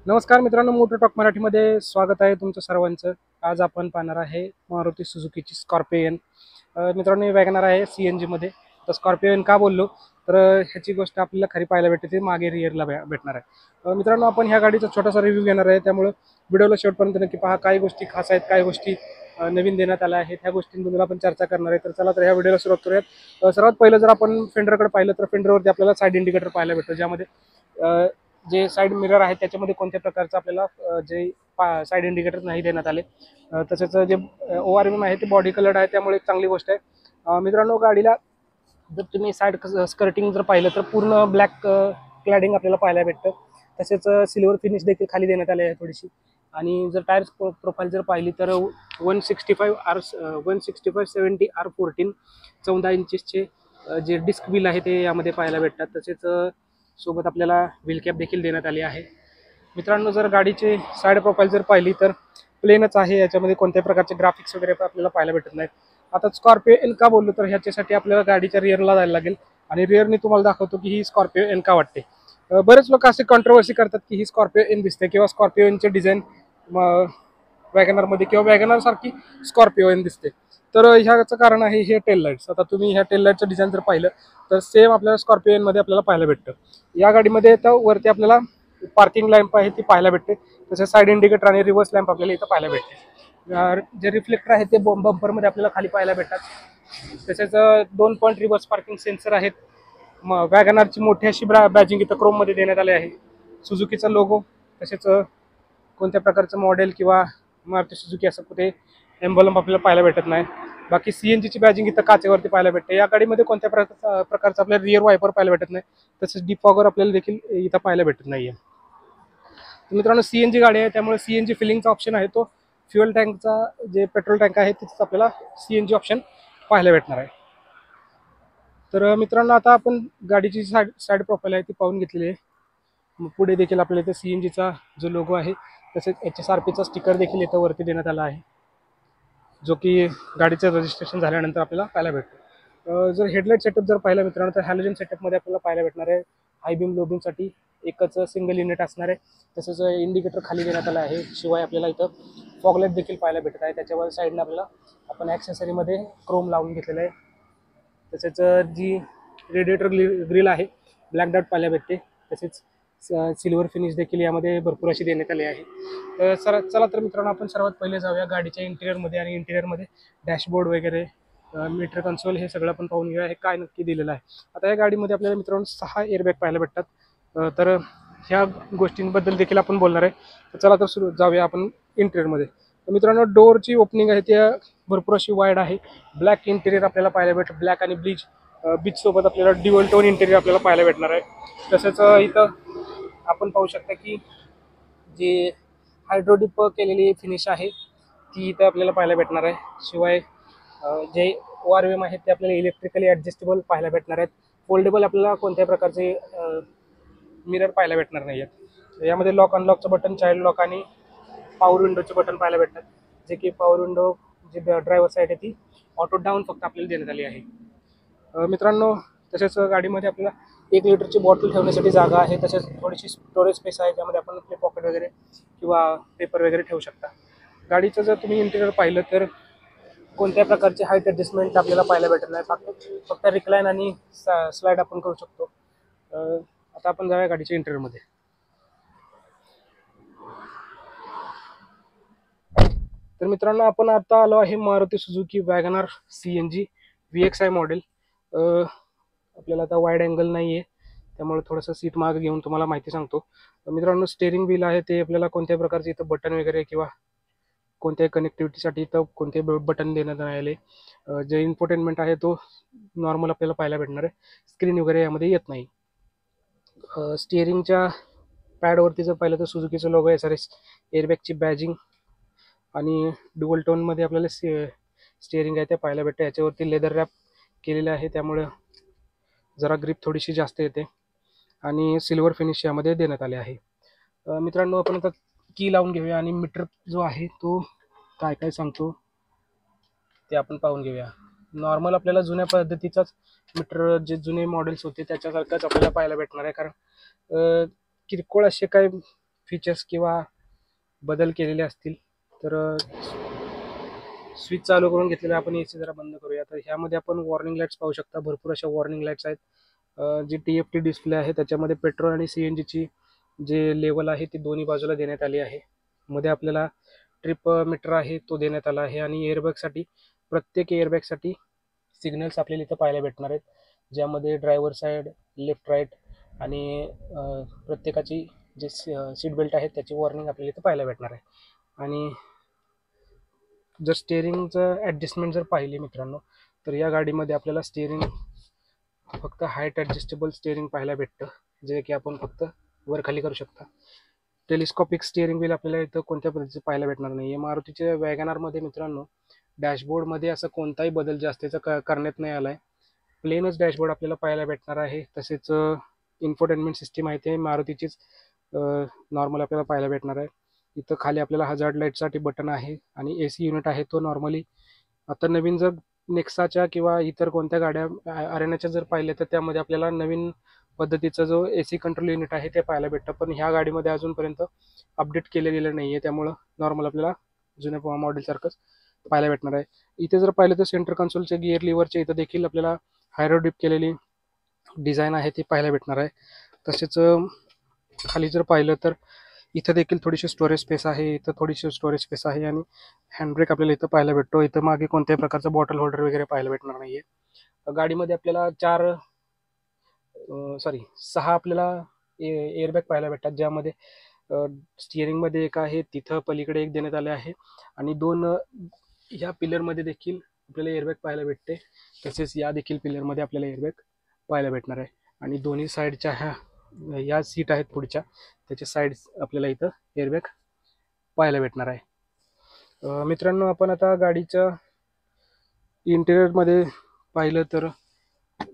नमस्कार मित्रांनो, motor talk मराठीमध्ये स्वागत आहे तुमचं सर्वांचं. आज आपण पाहणार आहे मारुती सुझुकीची स्कॉर्पियन. मित्रांनो, ही वॅगनर आहे CNG मध्ये. तर स्कॉर्पियन का बोललो तर ह्याची गोष्ट आपल्याला खरी पाहायला भेटते ते मागे रिअरला भेटणार आहे. मित्रांनो, आपण ह्या गाडीचा छोटासा रिव्ह्यू घेणार आहे, त्यामुळे व्हिडिओला शेवटपर्यंत नक्की पहा. काही गोष्टी खास आहेत, काही गोष्टी नवीन देण्यात आल्या आहेत, ह्या गोष्टींबद्दल आपण चर्चा करणार आहे. तर चला तर ह्या व्हिडिओला सुरुवात करूयात. सर्वात पहिलं जर आपण फेंडरकडे पाहिलं तर फेंडरवरती आपल्याला साईड इंडिकेटर पाहायला भेटतं, ज्यामध्ये जे साईड मिरर आहे त्याच्यामध्ये कोणत्या प्रकारचं आपल्याला जे साईड इंडिकेटर नाही देण्यात आले. तसेच जे ORM आहे ते बॉडी कलर्ड आहे, त्यामुळे एक चांगली गोष्ट आहे. मित्रांनो, गाडीला जर तुम्ही साईड स्कर्टिंग जर पाहिलं तर पूर्ण ब्लॅक क्लॅडिंग आपल्याला पाहायला भेटतं. तसेच सिल्वर फिनिश देखील खाली देण्यात आले आहे थोडीशी. आणि जर टायर प्रोफाईल जर पाहिली तर 165/70 R14 14 इंचेसचे जे डिस्क व्हील आहे ते यामध्ये पाहायला भेटतात. तसेच सोबत आपल्याला व्हील कॅप देखील देण्यात आली आहे. मित्रांनो, जर गाडीची साईड प्रोफाईल जर पाहिली तर प्लेनच आहे, याच्यामध्ये कोणत्याही प्रकारचे ग्राफिक्स वगैरे आपल्याला पाहायला भेटत नाहीत. आता स्कॉर्पिओ एन का बोललो तर ह्याच्यासाठी आपल्याला गाडीच्या रिअरला जायला लागेल आणि रिअरनी तुम्हाला दाखवतो की ही स्कॉर्पिओ एन का वाटते. बरेच लोक असे कॉन्ट्रोवर्सी करतात की ही स्कॉर्पिओ एन दिसते किंवा स्कॉर्पिओ एनचे डिझाईन वॅगनरमध्ये किंवा वॅगनर सारखी स्कॉर्पिओ एन दिसते. तर ह्याचं कारण आहे हे टेल लाईट्स. आता तुम्ही ह्या टेल लाईटचं डिझाईन जर पाहिलं तर सेम आपल्याला स्कॉर्पिओ एनमध्ये आपल्याला पाहायला भेटतं. या गाडीमध्ये तर वरती आपल्याला पार्किंग लॅम्प आहे ती पाहायला भेटते. तसेच साईड इंडिकेटर आणि रिव्हर्स लॅम्प आपल्याला इथं पाहायला भेटते. जे रिफ्लेक्टर आहे ते बंपरमध्ये आपल्याला खाली पाहायला भेटतात. तसेच 2 पॉईंट रिव्हर्स पार्किंग सेन्सर आहेत. वॅगनारची मोठी अशी बॅजिंग इथं क्रोममध्ये देण्यात आली आहे. सुझुकीचा लोगो, तसेच कोणत्या प्रकारचं मॉडेल किंवा मारुती सुझुकी असं कुठे एम्बलम आपल्याला पाहायला भेटत नाही. बाकी CNGची बॅजिंग इथं काचेवरती पाहायला भेटते. या गाडीमध्ये कोणत्या प्रकारचं आपल्याला रिअर वायपर पाहायला भेटत नाही. तसेच डिफॉगर आपल्याला देखील इथं पाहायला भेटत नाहीये. मित्रांनो, CNG गाडी आहे, त्यामुळे CNG फिलिंगचा ऑप्शन आहे, तो फ्युएल टँकचा जे पेट्रोल टँक आहे तिथंच आपल्याला CNG ऑप्शन पाहायला भेटणार आहे. तर मित्रांनो, आता आपण गाडीची साईड प्रोफाईल आहे ती पाहून घेतलेली आहे. पुढे देखील आपल्याला इथे CNGचा जो लोगो आहे तसेच HSRPचा स्टिकर देखील इथं वरती देण्यात आला आहे, जो की गाडीचं रजिस्ट्रेशन झाल्यानंतर आपल्याला पाहायला भेटतो. जर हेडलाईट सेटअप जर पाहिला मित्रांनो तर हॅलोजन सेटअपमध्ये आपल्याला पाहायला भेटणार आहे. हाय बीम लो बीमसाठी एकच सिंगल युनिट असणार आहे. तसंच इंडिकेटर खाली देण्यात आलं आहे. शिवाय आपल्याला इथं फॉगलाईट देखील पाहायला भेटत आहे. त्याच्यावर साईडने आपल्याला आपण ॲक्सेसरीमध्ये क्रोम लावून घेतलेलं आहे. तसेच जी रेडिएटर ग्रिल आहे ब्लॅक डॉट पाहायला भेटते. तसेच सिल्वर फिनिश देखील यामध्ये भरपूर अशी देण्यात आली आहे. चला तर मित्रांनो, आपण सर्वात पहिले जाऊया गाडीच्या इंटिरियरमध्ये आणि इंटिरियरमध्ये डॅशबोर्ड वगैरे मीटर कन्सोल हे सगळं आपण पाहून घेऊया हे काय नक्की दिलेलं आहे. आता या गाडीमध्ये आपल्याला मित्रांनो 6 एअरबॅग पाहायला भेटतात. तर ह्या गोष्टींबद्दल देखील आपण बोलणार आहे. तर चला तर जाऊया आपण इंटिरियरमध्ये. तर मित्रांनो, डोअरची ओपनिंग आहे त्या भरपूर अशी वाईड आहे. ब्लॅक इंटिरियर आपल्याला पाहायला भेटतं. ब्लॅक आणि बीच सोबत आपल्याला ड्युअल टोन इंटिरियर आपल्याला पाहायला भेटणार आहे. तसंच इथं आपण पाहू शकता की जी हायड्रोडिप केलेली फिनिश आहे ती इथं आपल्याला पाहायला भेटणार आहे. शिवाय जे ORM आहेत ते आपल्याला इलेक्ट्रिकली ॲडजस्टेबल पाहायला भेटणार आहेत. फोल्डेबल आपल्याला कोणत्याही प्रकारचे मिरर पाहायला भेटणार नाही आहेत. यामध्ये लॉक अनलॉकचं बटन, चाइल्ड लॉक आणि पॉवर विंडोचे बटन पाहायला भेटतात. जे की पॉवर विंडो जी ड्रायव्हर साईड आहे ती ऑटो डाऊन फक्त आपल्याला देण्यात आली आहे. मित्रांनो, तसेच गाडीमध्ये आपल्याला 1 लिटरची बॉटल ठेवण्यासाठी जागा आहे. तसेच थोडीशी स्टोरेज स्पेस आहे, ज्यामध्ये आपण आपले पॉकेट वगैरे किंवा पेपर वगैरे ठेवू शकता. गाडीचं जर तुम्ही इंटिरियर पाहिलं तर कोणत्या प्रकारचे हाईट ॲडजस्टमेंट आपल्याला पाहायला भेटत नाही. फक्त रिक्लाईन आणि स्लाईड आपण करू शकतो. आता आपण जाऊया गाडीच्या इंटिरियरमध्ये. तर मित्रांनो, आपण आता आलो आहे Maruti Suzuki Wagon R CNG VXI model. आपल्याला आता वाईड अँगल नाही आहे, त्यामुळे थोडंसं सीट मागे घेऊन तुम्हाला माहिती सांगतो. मित्रांनो, स्टेअरिंग व्हील आहे ते आपल्याला कोणत्याही प्रकारचे इथं बटन वगैरे किंवा कोणत्याही कनेक्टिव्हिटीसाठी इथं कोणतेही बटन देण्यात नाही आले. जे इन्फोटेनमेंट आहे तो नॉर्मल आपल्याला पाहायला भेटणार आहे. स्क्रीन वगैरे यामध्ये येत नाही. स्टिअरिंगच्या पॅडवरती जर पाहिलं तर सुझुकीचं लोगो SRS एअरबॅगची बॅजिंग आणि डुअल टोनमध्ये आपल्याला स्टिअरिंग आहे ते पाहायला भेटतं. याच्यावरती लेदर रॅप केलेलं आहे, त्यामुळे जरा ग्रिप थोडीशी जास्त येते आणि सिल्वर फिनिश यामध्ये देण्यात आले आहे. मित्रांनो, आपण आता की लावून घेऊया आणि मीटर जो आहे तो काय काय सांगतो ते आपण पाहून घेऊया. नॉर्मल आपल्याला जुन्या पद्धतीचाच मीटर जे जुने मॉडेल्स होते त्याच्यासारखंच आपल्याला पाहायला भेटणार आहे. कारण किरकोळ असे काही फीचर्स किंवा बदल केलेले असतील तर स्विच चालू करून घेतलेला आपण एसी जरा बंद करूया. तर ह्यामध्ये आपण वॉर्निंग लाईट्स पाहू शकता, भरपूर अशा वॉर्निंग लाईट्स आहेत. जी TFT डिस्प्ले आहे त्याच्यामध्ये पेट्रोल आणि CNGची जे लेवल आहे ती दोन्ही बाजूला देण्यात आली आहे. मध्ये आपल्याला ट्रिप मीटर आहे तो देण्यात आला आहे आणि एअरबॅगसाठी प्रत्येक एअरबॅगसाठी सिग्नल्स आपल्याला इथं पाहायला भेटणार आहेत, ज्यामध्ये ड्रायव्हर साईड, लेफ्ट राईट आणि प्रत्येकाची जे सीट बेल्ट आहे त्याची वॉर्निंग आपल्याला इथं पाहायला भेटणार आहे. आणि जर स्टेअरिंगचं ॲडजस्टमेंट जर पाहिली मित्रांनो तर या गाडीमध्ये आपल्याला स्टेअरिंग फक्त हाईट ॲडजस्टेबल स्टेअरिंग पाहायला भेटतं, जे की आपण फक्त वर खाली करू शकता. टेलिस्कोपिक स्टिअरिंग व्हील आपल्याला इथं कोणत्या पद्धतीचं पाहायला भेटणार नाही आहे. मारुतीच्या वॅगनारमध्ये मित्रांनो डॅशबोर्डमध्ये असं कोणताही बदल जास्तीचा करण्यात नाही आला आहे. प्लेनच डॅशबोर्ड आपल्याला पाहायला भेटणार आहे. तसेच इन्फोटेनमेंट सिस्टीम आहे ते मारुतीचीच नॉर्मल आपल्याला पाहायला भेटणार आहे. इथं खाली आपल्याला हजार्ड लाईटसाठी बटन आहे आणि AC युनिट आहे तो नॉर्मली आता नवीन जर नेक्साच्या किंवा इतर कोणत्या गाड्या अरेनाच्या जर पाहिल्या तर त्यामध्ये आपल्याला नवीन पद्धतीचा जो AC कंट्रोल युनिट आहे ते पाहायला भेटतं, पण ह्या गाडीमध्ये अजूनपर्यंत अपडेट केले गेलं नाही आहे, त्यामुळं नॉर्मल आपल्याला जुन्या मॉडेलसारखंच पाहायला भेटणार आहे. इथे जर पाहिलं तर सेंटर कन्सोलचे गिअर लिव्हरचे इथं देखील आपल्याला हायरो डिप केलेली डिझाईन आहे ती पाहायला भेटणार आहे. तसेच खाली जर पाहिलं तर इथं देखील थोडीशी स्टोरेज स्पेस आहे, इथं थोडीशी स्टोरेज स्पेस आहे आणि हँडब्रेक आपल्याला इथं पाहायला भेटतो. इथं मागे कोणत्याही प्रकारचं बॉटल होल्डर वगैरे पाहायला भेटणार नाही आहे. गाडीमध्ये आपल्याला 6 आपल्याला एअरबॅग पाहायला भेटतात, ज्यामध्ये स्टिअरिंगमध्ये एक आहे, तिथं पलीकडे एक देण्यात आले आहे आणि 2 ह्या पिलरमध्ये देखील आपल्याला एअरबॅग पाहायला भेटते. तसेच या देखील पिलरमध्ये आपल्याला एअरबॅग पाहायला भेटणार आहे आणि दोन्ही साईडच्या या सीट आहेत पुढच्या त्याच्या साईड आपल्याला इथं एअरबॅग पाहायला भेटणार आहे. मित्रांनो आपण आता गाडीच्या इंटेरियरमध्ये पाहिलं तर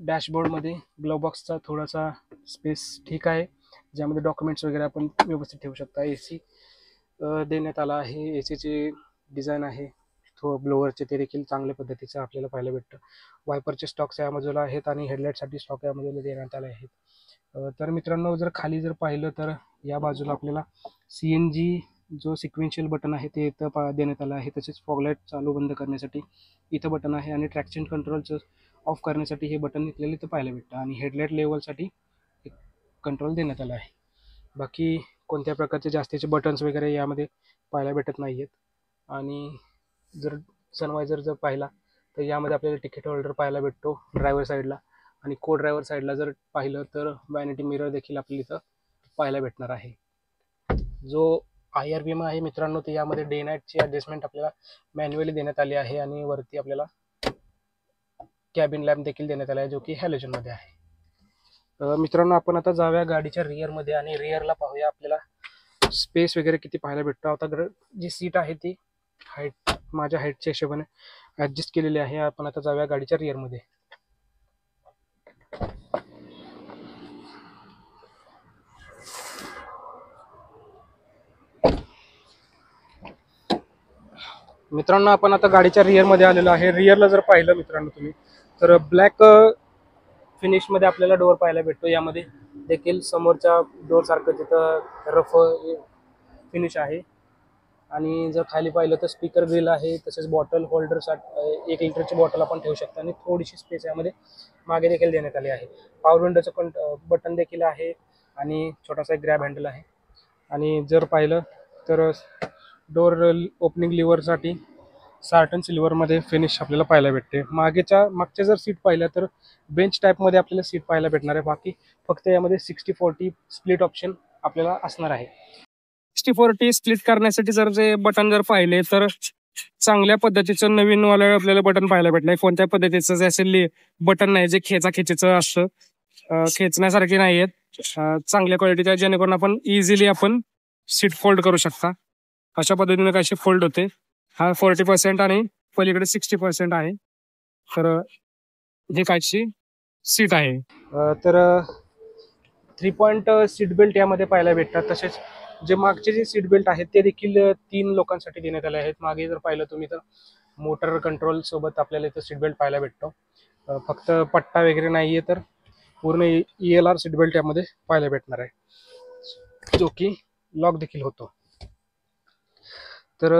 डॅशबोर्डमध्ये ग्लोव बॉक्सचा थोडासा स्पेस ठीक आहे, ज्यामध्ये डॉक्युमेंट्स वगैरे आपण व्यवस्थित ठेवू शकता. AC देण्यात आला आहे, ACची डिझाईन आहे तो ब्लोअरचे ते देखील चांगल्या पद्धतीचं आपल्याला पाहायला भेटतं. वायपरचे स्टॉक्स या बाजूला आहेत आणि हेडलाईटसाठी स्टॉक या बाजूला देण्यात आले आहेत. तर मित्रांनो जर खाली जर पाहिलं तर या बाजूला आपल्याला CNG जो सिक्वेन्शियल बटन आहे ते इथं देण्यात आलं आहे. तसेच फॉगलाईट चालू बंद करण्यासाठी इथं बटन आहे आणि ट्रॅक्शन कंट्रोलचं ऑफ करण्यासाठी हे बटन आपल्याला इथं पाहायला भेटतं आणि हेडलाईट लेवलसाठी एक कंट्रोल देण्यात आला आहे. बाकी कोणत्या प्रकारचे जास्तीचे बटन्स वगैरे यामध्ये पाहायला भेटत नाही आहेत. आणि जर सनवायझर जर पाहिला तर यामध्ये आपल्याला तिकीट होल्डर पाहायला भेटतो ड्रायव्हर साईडला आणि को ड्रायव्हर साईडला जर पाहिलं तर वॅनिटी मिरर देखील आपल्याला इथं पाहायला भेटणार आहे. जो IR विमा आहे मित्रांनो ते यामध्ये डे नाईटची ॲडजस्टमेंट आपल्याला मॅन्युअली देण्यात आली आहे आणि वरती आपल्याला कॅबिन लॅम्प देखील देण्यात आला आहे जो की हॅलोजनमध्ये आहे. मित्रांनो आपण आता जाऊया गाडीच्या रिअरमध्ये आणि रिअरला पाहूया आपल्याला स्पेस वगैरे किती पाहायला भेटतो. आता जी सीट आहे ती माझ्या हाईटच्या हिशोबाने ॲडजस्ट केलेली आहे. आपण आता जाऊया गाडीच्या रिअरमध्ये. मित्रांनो आपण आता गाडीच्या रिअरमध्ये आलेलो आहे. रिअरला जर पाहिलं मित्रांनो तुम्ही तर ब्लॅक फिनिशमध्ये आपल्याला डोअर पाहायला भेटतो. यामध्ये देखील समोरच्या डोअरसारखं तिथं रफ फिनिश आहे आणि जर खाली पाहिलं तर स्पीकर ग्रिल आहे. तसेच बॉटल होल्डरसाठी 1 लिटरची बॉटल आपण ठेवू शकतो आणि थोडीशी स्पेस यामध्ये मागे देखील देण्यात आली आहे. पॉवर विंडोचं बटन देखील आहे आणि छोटासा एक ग्रॅब हँडल आहे. आणि जर पाहिलं तर डोअर ओपनिंग लिव्हरसाठी सार्टन सिल्वरमध्ये फिनिश आपल्याला पाहायला भेटते. मागच्या जर सीट पाहिल्या तर बेंच टाईपमध्ये आपल्याला सीट पाहायला भेटणार आहे. बाकी फक्त यामध्ये 60-40 स्प्लिट ऑप्शन आपल्याला असणार आहे. 60-40 स्प्लिट करण्यासाठी जर जे बटन जर पाहिले तर चांगल्या पद्धतीचं नवीन वाला आपल्याला बटन पाहायला भेटलंय. कोणत्या पद्धतीचं जे असेल बटन नाही जे खेचाखेचीचं असतं, खेचण्यासारखे नाही आहेत, चांगल्या क्वालिटीच्या, जेणेकरून आपण इझिली आपण सीट फोल्ड करू शकता. अशा पद्धतीने कशी फोल्ड होते. हा 40% आणि पलीकडे 60% आहे. तर हे कायची सीट आहे. तर 3 पॉईंट सीट बेल्ट यामध्ये पाहायला भेटतात. तसेच जे मागचे जे सीट बेल्ट आहेत ते देखील 3 लोकांसाठी देण्यात आले आहेत. मागे जर पाहिलं तुम्ही तर मोटर कंट्रोल सोबत आपल्याला इथं सीट बेल्ट पाहायला भेटतो. फक्त पट्टा वगैरे नाही आहे तर पूर्ण ELR सीट बेल्ट यामध्ये पाहायला भेटणार आहे, जो की लॉक देखील होतो. तर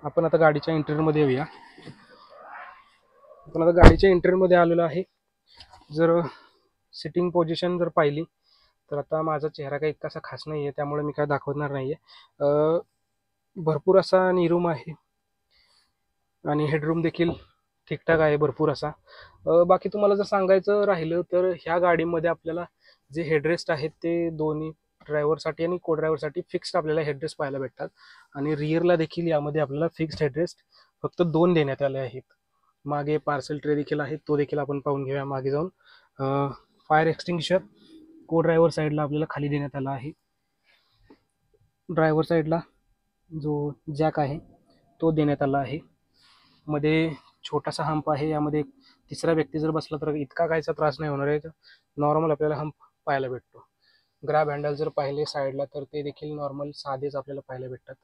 आपण आता गाडीच्या इंटेरियरमध्ये येऊया. आपण आता गाडीच्या इंटेरियरमध्ये आलेलो आहे. जर सिटिंग पोझिशन जर पाहिली तर आता माझा चेहरा काही इतकासा खास नाही आहे, त्यामुळे मी काय दाखवणार नाही आहे. भरपूर असा नीरूम आहे आणि हेडरूम देखील ठीकठाक आहे भरपूर असा. बाकी तुम्हाला जर सांगायचं राहिलं तर ह्या गाडीमध्ये आपल्याला जे हेडरेस्ट आहेत ते दोन्ही ड्रायव्हरसाठी आणि को ड्रायव्हरसाठी फिक्स्ड आपल्याला हेडरेस्ट पाहायला भेटतात. आणि रिअरला देखील यामध्ये आपल्याला फिक्स्ड हेडरेस्ट फक्त 2 देण्यात आले आहेत. मागे पार्सल ट्रे देखील आहे, तो देखील आपण पाहून घेऊया मागे जाऊन. फायर एक्सटिंग्विशर को ड्रायव्हर साईडला आपल्याला खाली देण्यात आला आहे. ड्रायव्हर साईडला जो जॅक आहे तो देण्यात आला आहे. मध्ये छोटासा हंप आहे, यामध्ये तिसरा व्यक्ती जर बसला तर इतका कायचा त्रास नाही होणार आहे. नॉर्मल आपल्याला हंप पाहायला भेटतो. ग्रॅब हँडल जर पाहिले साईडला तर ते देखील नॉर्मल साधेच आपल्याला पाहायला भेटतात.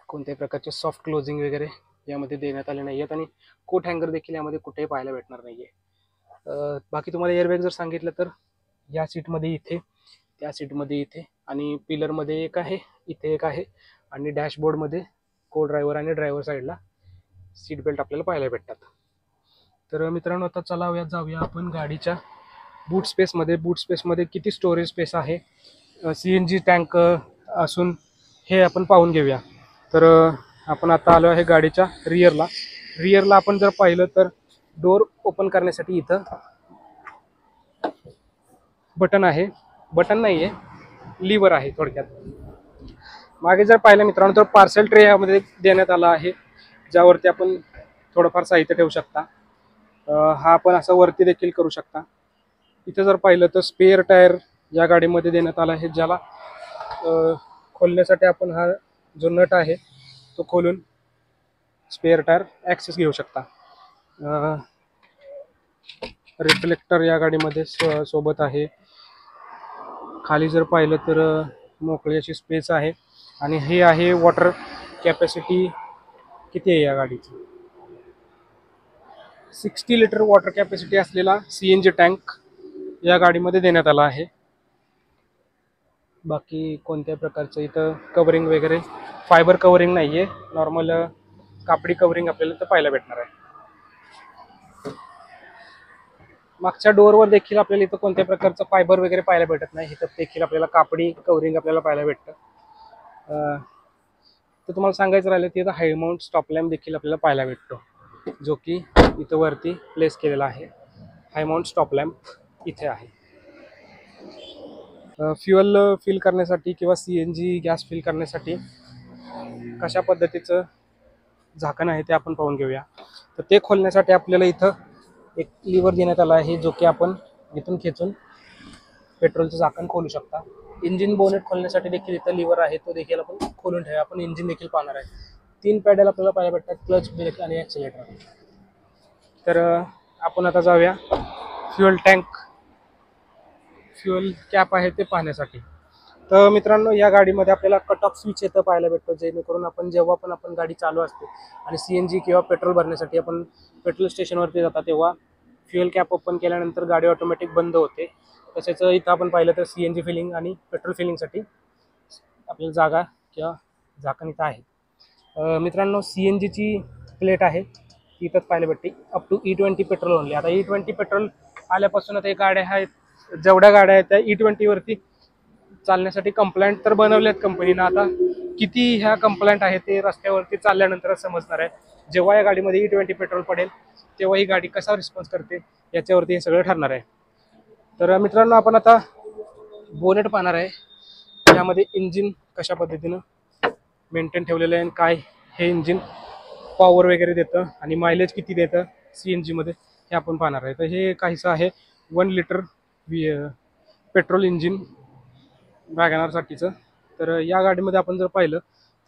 कोणत्याही प्रकारचे सॉफ्ट क्लोजिंग वगैरे यामध्ये देण्यात आले नाही आहेत आणि कोट हँगर देखील यामध्ये कुठेही पाहायला भेटणार नाही आहे. बाकी तुम्हाला एअरबॅग जर सांगितलं तर या सीटमध्ये इथे, त्या सीटमध्ये इथे आणि पिलरमध्ये एक आहे, इथे एक आहे आणि डॅशबोर्डमध्ये को ड्रायव्हर आणि ड्रायव्हर साईडला सीट बेल्ट आपल्याला पाहायला भेटतात. तर मित्रांनो आता चला जाऊया आपण गाडीच्या बूट स्पेसमध्ये. बूट स्पेसमध्ये किती स्टोरेज स्पेस आहे, CNG टँक असून हे आपण पाहून घेऊया. तर आपण आता आलो आहे गाडीच्या रिअरला आपण जर पाहिलं तर डोर ओपन करण्यासाठी इथं बटन आहे, बटन नाही आहे, लिव्हर आहे थोडक्यात. मागे जर पाहिलं मित्रांनो तर पार्सल ट्रे यामध्ये देण्यात आला आहे, ज्यावरती आपण थोडंफार साहित्य ठेवू शकता. हा आपण असं वरती देखील करू शकता. इथे जर पाहिलं तर स्पेअर टायर या गाडीमध्ये देण्यात आला आहे, ज्याला खोलण्यासाठी आपण हा जो नट आहे तो खोलून स्पेअर टायर ॲक्सेस घेऊ शकता. रिफ्लेक्टर या गाडीमध्ये सोबत आहे. खाली जर पाहिलं तर मोकळी अशी स्पेस आहे आणि हे आहे वॉटर कॅपॅसिटी किती आहे या गाडीची, 60 लिटर वॉटर कॅपॅसिटी असलेला CNG टँक या गाडीमध्ये देण्यात आला आहे. बाकी कोणत्या प्रकारचं इथं कवरिंग वगैरे, फायबर कवरिंग नाही आहे, नॉर्मल कापडी कवरिंग आपल्याला इथं पाहायला भेटणार आहे. मागच्या डोअरवर देखील आपल्याला इथं कोणत्या प्रकारचं फायबर वगैरे पाहायला भेटत नाही, इथं देखील आपल्याला कापडी कवरिंग आपल्याला पाहायला भेटतं. तर तुम्हाला सांगायचं राहिलं की इथं हाय माउंट स्टॉप लॅम्प देखील आपल्याला पाहायला भेटतो, जो की इथं वरती प्लेस केलेला आहे. हाय माउंट स्टॉप लॅम्प इथे आहे. फ्युअल फिल करण्यासाठी किंवा CNG गॅस फिल करण्यासाठी कशा पद्धतीचं झाकण आहे ते आपण पाहून घेऊया. तर ते खोलण्यासाठी आपल्याला इथं एक लिव्हर देण्यात आला आहे, जो की आपण इथून खेचून पेट्रोलचं झाकण खोलू शकता. इंजिन बोनेट खोलण्यासाठी देखील इथं लिव्हर आहे, तो देखील आपण खोलून ठेवूया. आपण इंजिन देखील पाहणार आहे. 3 पॅडल आपल्याला पाहायला भेटतात, क्लच, ब्रेक आणि ॲक्सिलेटर. तर आपण आता जाऊया फ्युअल कॅप आहे ते पाहण्यासाठी. तर मित्रांनो या गाडीमध्ये आपल्याला कट ऑफ स्विच येतं पाहायला भेटतो, जेणेकरून आपण जेव्हा पण आपण गाडी चालू असते आणि CNG किंवा पेट्रोल भरण्यासाठी आपण पेट्रोल स्टेशनवरती जाता तेव्हा फ्युअल कॅप ओपन केल्यानंतर गाडी ऑटोमॅटिक बंद होते. तसेच इथं आपण पाहिलं तर CNG फिलिंग आणि पेट्रोल फिलिंगसाठी आपल्याला जागा किंवा झाकण इथं आहे. मित्रांनो CNGची प्लेट आहे ती इथंच पाहायला भेटते, up to E20 petrol only. आता E20 पेट्रोल आल्यापासून आता गाड्या आहेत, जेवढ्या गाड्या आहेत त्या E20 वरती चालण्यासाठी कंप्लायंट तर बनवल्यात कंपनीनं. आता किती ह्या कंप्लायंट आहे ते रस्त्यावरती चालल्यानंतरच समजणार आहे. जेव्हा या गाडीमध्ये E20 पेट्रोल पडेल तेव्हा ही गाडी कसा रिस्पॉन्स करते याच्यावरती हे सगळं ठरणार आहे. तर मित्रांनो आपण आता बोनेट पाहणार आहे. यामध्ये इंजिन कशा पद्धतीनं मेंटेन ठेवलेलं आहे आणि काय हे इंजिन पॉवर वगैरे देतं आणि मायलेज किती देतं CNG मध्ये हे आपण पाहणार आहे. तर हे काहीसं आहे 1 लिटर पेट्रोल इंजिन वॅगनारसाठीचं. तर या गाडीमध्ये आपण जर पाहिलं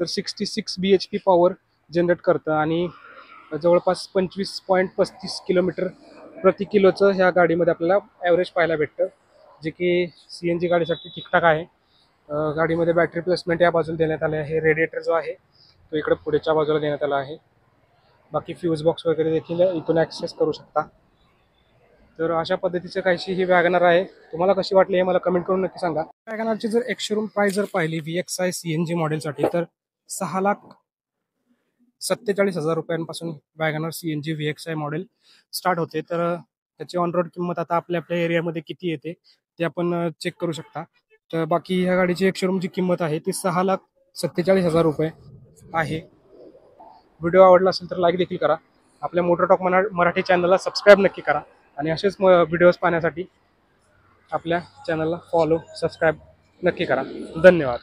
तर 66 BHP पॉवर जनरेट करतं आणि जवळपास 25.35 किलोमीटर प्रति किलोचं ह्या गाडीमध्ये आपल्याला ॲव्हरेज पाहायला भेटतं, जे की CNG गाडीसाठी ठीकठाक आहे. गाडीमध्ये बॅटरी प्लेसमेंट या बाजूला देण्यात आले आहे. रेडिएटर जो आहे तो इकडे पुढेच्या बाजूला देण्यात आला आहे. बाकी फ्यूज बॉक्स वगैरे देखील इथून ॲक्सेस करू शकता. तर अशा पद्धतीचं काहीशी ही वॅगनर आहे. तुम्हाला कशी वाटली हे मला कमेंट करून नक्की सांगा. वॅगनरची जर एक्स-शोरूम प्राइस जर पाहिली VXI CNG मॉडेलसाठी तर 6,47,000 रुपयांपासून WagonR CNG VXI model start होते. तर त्याची ऑन रोड किंमत आता आपल्या आपल्या एरियामध्ये किती येते ते आपण चेक करू शकता. तर बाकी ह्या गाडीची एक्स-शोरूमची किंमत आहे ती 6,47,000 रुपये आहे. व्हिडिओ आवडला असेल तर लाईक देखील करा. आपल्या मोटर टॉक मराठी चॅनलला सबस्क्राईब नक्की करा आणि असेच व्हिडिओज पाहण्यासाठी आपल्या चॅनलला फॉलो सबस्क्राईब नक्की करा. धन्यवाद.